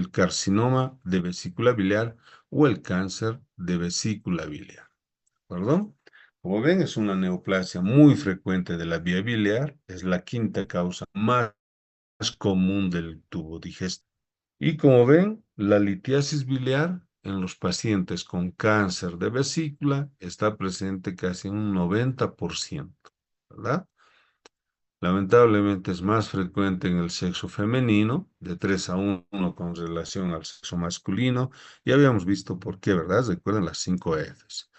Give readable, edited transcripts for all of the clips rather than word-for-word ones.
el carcinoma de vesícula biliar o el cáncer de vesícula biliar. ¿De acuerdo? Como ven, es una neoplasia muy frecuente de la vía biliar, es la quinta causa más común del tubo digestivo. Y como ven, la litiasis biliar en los pacientes con cáncer de vesícula está presente casi en un 90%, ¿verdad? Lamentablemente es más frecuente en el sexo femenino, de 3 a 1 con relación al sexo masculino. Ya habíamos visto por qué, ¿verdad? Recuerden las 5 Fs.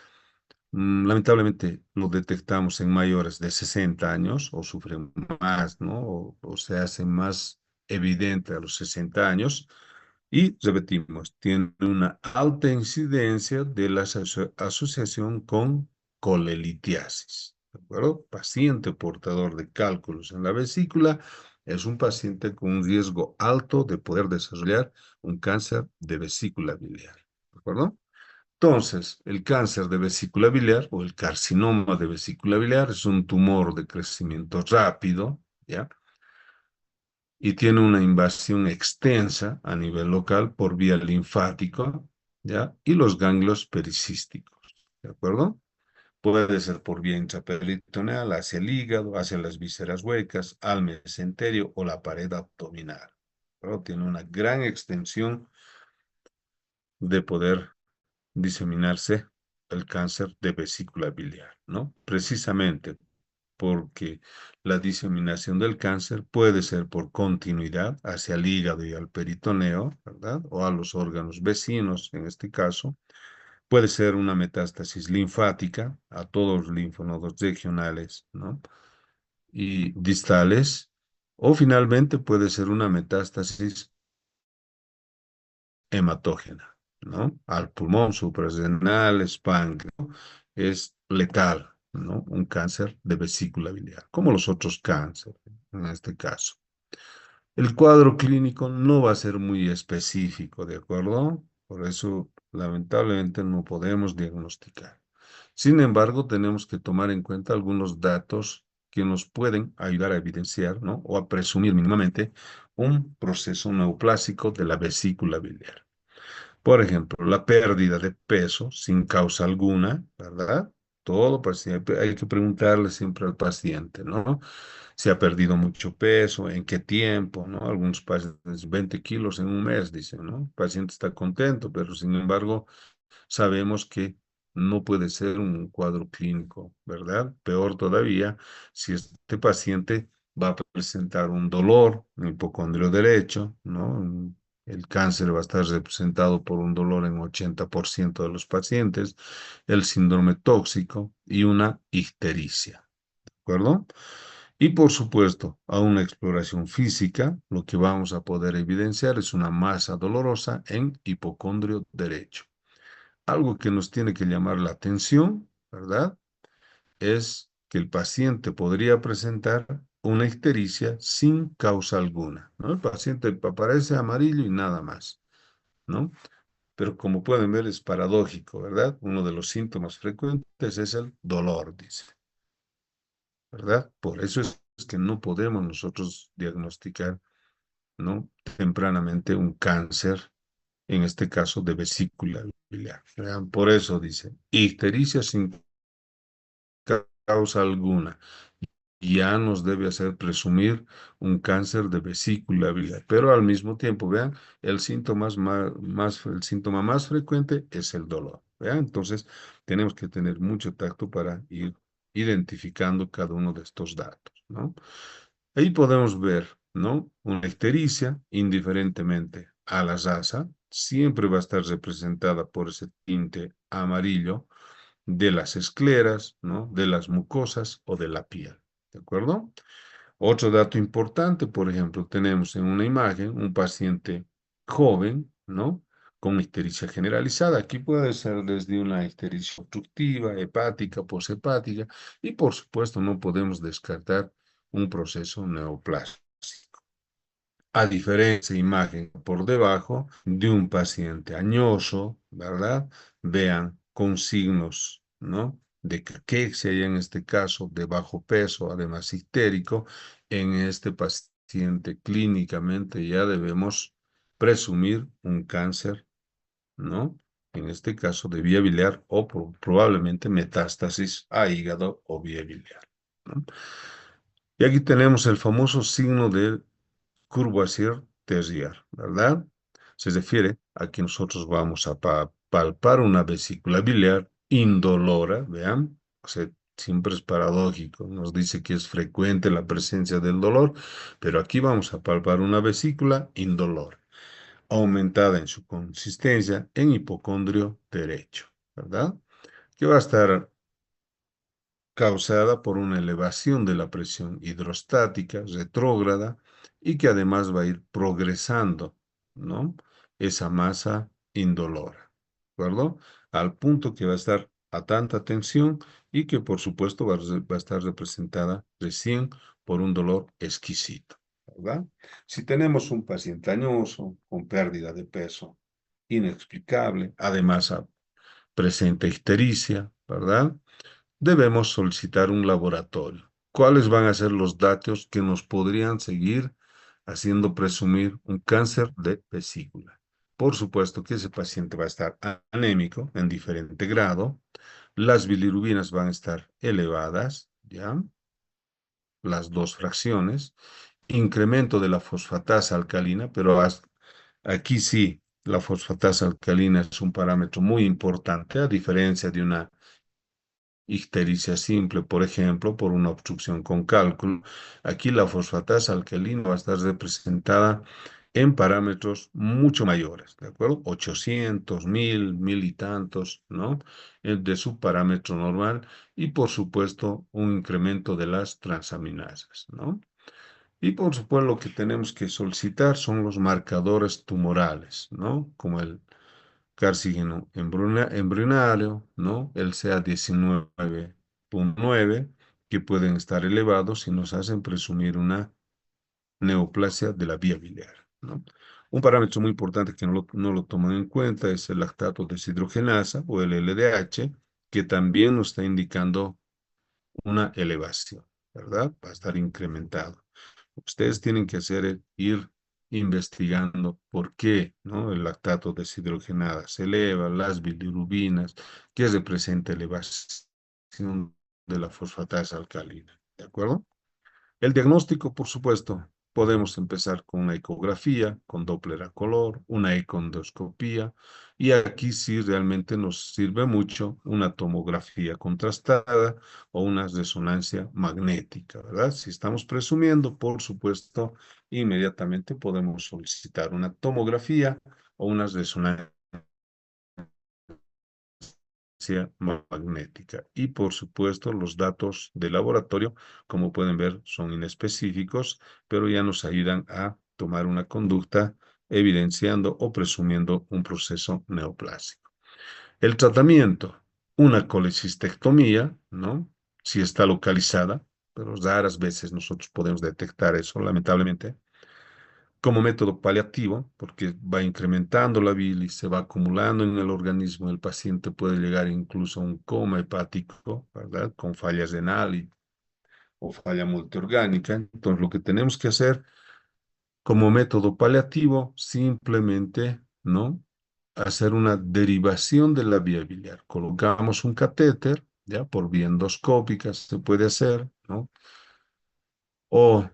Lamentablemente lo detectamos en mayores de 60 años o sufren más, ¿no? O se hace más evidente a los 60 años. Y repetimos, tiene una alta incidencia de la asociación con colelitiasis. ¿De acuerdo? Paciente portador de cálculos en la vesícula es un paciente con un riesgo alto de poder desarrollar un cáncer de vesícula biliar. ¿De acuerdo? Entonces, el cáncer de vesícula biliar o el carcinoma de vesícula biliar es un tumor de crecimiento rápido, ¿ya? Y tiene una invasión extensa a nivel local por vía linfática, ¿ya? Y los ganglios pericísticos, ¿de acuerdo? Puede ser por vía intraperitoneal, hacia el hígado, hacia las vísceras huecas, al mesenterio o la pared abdominal. Pero tiene una gran extensión de poder diseminarse el cáncer de vesícula biliar, ¿no? Precisamente porque la diseminación del cáncer puede ser por continuidad hacia el hígado y al peritoneo, ¿verdad? O a los órganos vecinos, en este caso. Puede ser una metástasis linfática a todos los linfonodos regionales, ¿no? Y distales, o finalmente puede ser una metástasis hematógena, ¿no? Al pulmón, suprarrenal, páncreas, ¿no? Es letal, ¿no? Un cáncer de vesícula biliar, como los otros cánceres, en este caso. El cuadro clínico no va a ser muy específico, ¿de acuerdo? Por eso, lamentablemente, no podemos diagnosticar. Sin embargo, tenemos que tomar en cuenta algunos datos que nos pueden ayudar a evidenciar, ¿no? O a presumir mínimamente un proceso neoplásico de la vesícula biliar. Por ejemplo, la pérdida de peso sin causa alguna, ¿verdad? Todo paciente, hay que preguntarle siempre al paciente, ¿no? Si ha perdido mucho peso, en qué tiempo, ¿no? Algunos pacientes 20 kilos en un mes, dicen, ¿no? El paciente está contento, pero sin embargo sabemos que no puede ser un cuadro clínico, ¿verdad? Peor todavía, si este paciente va a presentar un dolor en el hipocondrio derecho, ¿no? El cáncer va a estar representado por un dolor en 80% de los pacientes, el síndrome tóxico y una ictericia, ¿de acuerdo? Y por supuesto, a una exploración física, lo que vamos a poder evidenciar es una masa dolorosa en hipocondrio derecho. Algo que nos tiene que llamar la atención, ¿verdad? Es que el paciente podría presentar una ictericia sin causa alguna, ¿no? El paciente aparece amarillo y nada más, ¿no? Pero como pueden ver es paradójico, ¿verdad? Uno de los síntomas frecuentes es el dolor, dice, ¿verdad? Por eso es que no podemos nosotros diagnosticar, ¿no? Tempranamente un cáncer, en este caso de vesícula biliar. Vean, por eso dice, ictericia sin causa alguna. Ya nos debe hacer presumir un cáncer de vesícula biliar. Pero al mismo tiempo, vean, el síntoma más frecuente es el dolor. ¿Vean? Entonces, tenemos que tener mucho tacto para ir identificando cada uno de estos datos, ¿no? Ahí podemos ver, ¿no? Una ictericia, indiferentemente a la raza, siempre va a estar representada por ese tinte amarillo de las escleras, ¿no? De las mucosas o de la piel, ¿de acuerdo? Otro dato importante, por ejemplo, tenemos en una imagen un paciente joven, ¿no? Con ictericia generalizada. Aquí puede ser desde una ictericia obstructiva, hepática, poshepática, y por supuesto no podemos descartar un proceso neoplásico. A diferencia, imagen por debajo de un paciente añoso, ¿verdad? Vean, con signos, ¿no? De caquexia y en este caso de bajo peso, además ictérico. En este paciente clínicamente ya debemos presumir un cáncer, ¿no? En este caso de vía biliar o probablemente metástasis a hígado o vía biliar, ¿no? Y aquí tenemos el famoso signo de Courvoisier-Terrier, ¿verdad? Se refiere a que nosotros vamos a palpar una vesícula biliar indolora, vean, o sea, siempre es paradójico, nos dice que es frecuente la presencia del dolor, pero aquí vamos a palpar una vesícula indolora, aumentada en su consistencia en hipocondrio derecho, ¿verdad? Que va a estar causada por una elevación de la presión hidrostática retrógrada y que además va a ir progresando, ¿no? Esa masa indolora, ¿de acuerdo? Al punto que va a estar a tanta tensión y que por supuesto va a estar representada recién por un dolor exquisito, ¿verdad? Si tenemos un paciente añoso con pérdida de peso inexplicable, además presenta ictericia, ¿verdad? Debemos solicitar un laboratorio. ¿Cuáles van a ser los datos que nos podrían seguir haciendo presumir un cáncer de vesícula? Por supuesto que ese paciente va a estar anémico en diferente grado, las bilirubinas van a estar elevadas, ¿ya? Las dos fracciones, incremento de la fosfatasa alcalina, pero aquí sí, la fosfatasa alcalina es un parámetro muy importante, a diferencia de una ictericia simple, por ejemplo, por una obstrucción con cálculo. Aquí la fosfatasa alcalina va a estar representada en parámetros mucho mayores, ¿de acuerdo? 800, 1000 y tantos, ¿no? De su parámetro normal y, por supuesto, un incremento de las transaminasas, ¿no? Y, por supuesto, lo que tenemos que solicitar son los marcadores tumorales, ¿no? Como el carcígeno embrionario, ¿no? El CA19.9, que pueden estar elevados y nos hacen presumir una neoplasia de la vía biliar, ¿no? Un parámetro muy importante que no lo toman en cuenta es el lactato deshidrogenasa o el LDH, que también nos está indicando una elevación, ¿verdad? Va a estar incrementado. Ustedes tienen que hacer ir investigando por qué, ¿no? El lactato deshidrogenasa se eleva, las bilirubinas, qué representa elevación de la fosfatasa alcalina, ¿de acuerdo? El diagnóstico, por supuesto, podemos empezar con una ecografía, con Doppler a color, una ecoendoscopía, y aquí sí realmente nos sirve mucho una tomografía contrastada o una resonancia magnética, ¿verdad? Si estamos presumiendo, por supuesto, inmediatamente podemos solicitar una tomografía o una resonancia magnética. Y por supuesto, los datos de laboratorio, como pueden ver, son inespecíficos, pero ya nos ayudan a tomar una conducta evidenciando o presumiendo un proceso neoplásico. El tratamiento, una colecistectomía, ¿no? Si está localizada, pero raras veces nosotros podemos detectar eso, lamentablemente como método paliativo, porque va incrementando la bilis, se va acumulando en el organismo, el paciente puede llegar incluso a un coma hepático, ¿verdad? Con falla renal o falla multiorgánica. Entonces, lo que tenemos que hacer como método paliativo, simplemente, ¿no? Hacer una derivación de la vía biliar. Colocamos un catéter, ¿ya? Por vía endoscópica se puede hacer, ¿no? O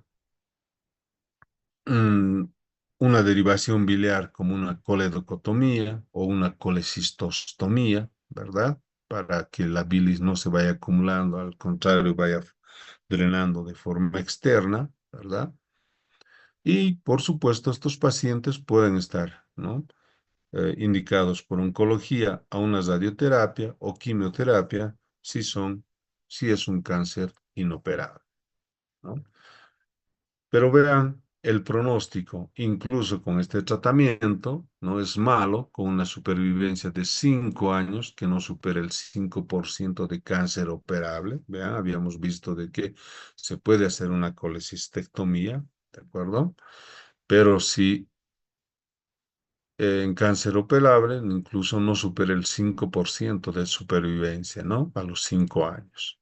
mm, una derivación biliar como una coledocotomía o una colecistostomía, ¿verdad? Para que la bilis no se vaya acumulando, al contrario, vaya drenando de forma externa, ¿verdad? Y por supuesto, estos pacientes pueden estar, ¿no? Indicados por oncología a una radioterapia o quimioterapia si es un cáncer inoperable, ¿no? Pero vean, el pronóstico, incluso con este tratamiento, no es malo, con una supervivencia de 5 años que no supera el 5% de cáncer operable. Vean, habíamos visto de que se puede hacer una colecistectomía, ¿de acuerdo? Pero si en cáncer operable, incluso no supera el 5% de supervivencia, ¿no? A los 5 años.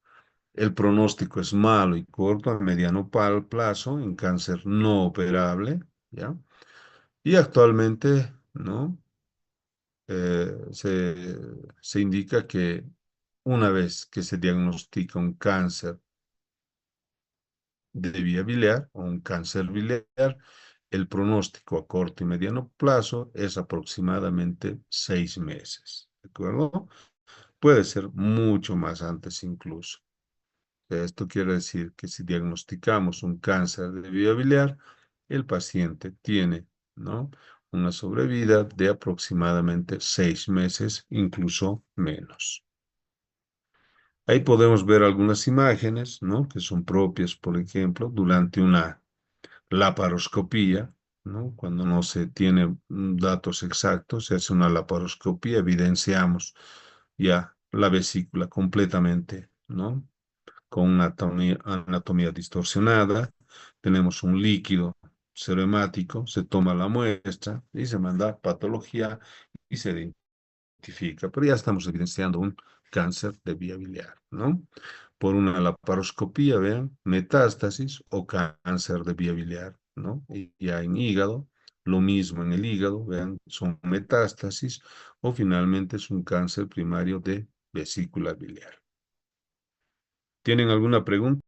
El pronóstico es malo y corto a mediano plazo en cáncer no operable, ¿ya? Y actualmente, ¿no? Se indica que una vez que se diagnostica un cáncer de vía biliar o un cáncer biliar, el pronóstico a corto y mediano plazo es aproximadamente 6 meses, ¿de acuerdo? Puede ser mucho más antes incluso. Esto quiere decir que si diagnosticamos un cáncer de vía biliar, el paciente tiene, ¿no? Una sobrevida de aproximadamente 6 meses, incluso menos. Ahí podemos ver algunas imágenes, ¿no? Que son propias, por ejemplo, durante una laparoscopía, ¿no? Cuando no se tiene datos exactos, se hace una laparoscopía, evidenciamos ya la vesícula completamente, ¿no? Con una anatomía distorsionada, tenemos un líquido serohemático, se toma la muestra y se manda a patología y se identifica, pero ya estamos evidenciando un cáncer de vía biliar, ¿no? Por una laparoscopía, vean, metástasis o cáncer de vía biliar, ¿no? Y ya en hígado, lo mismo en el hígado, vean, son metástasis o finalmente es un cáncer primario de vesícula biliar. ¿Tienen alguna pregunta?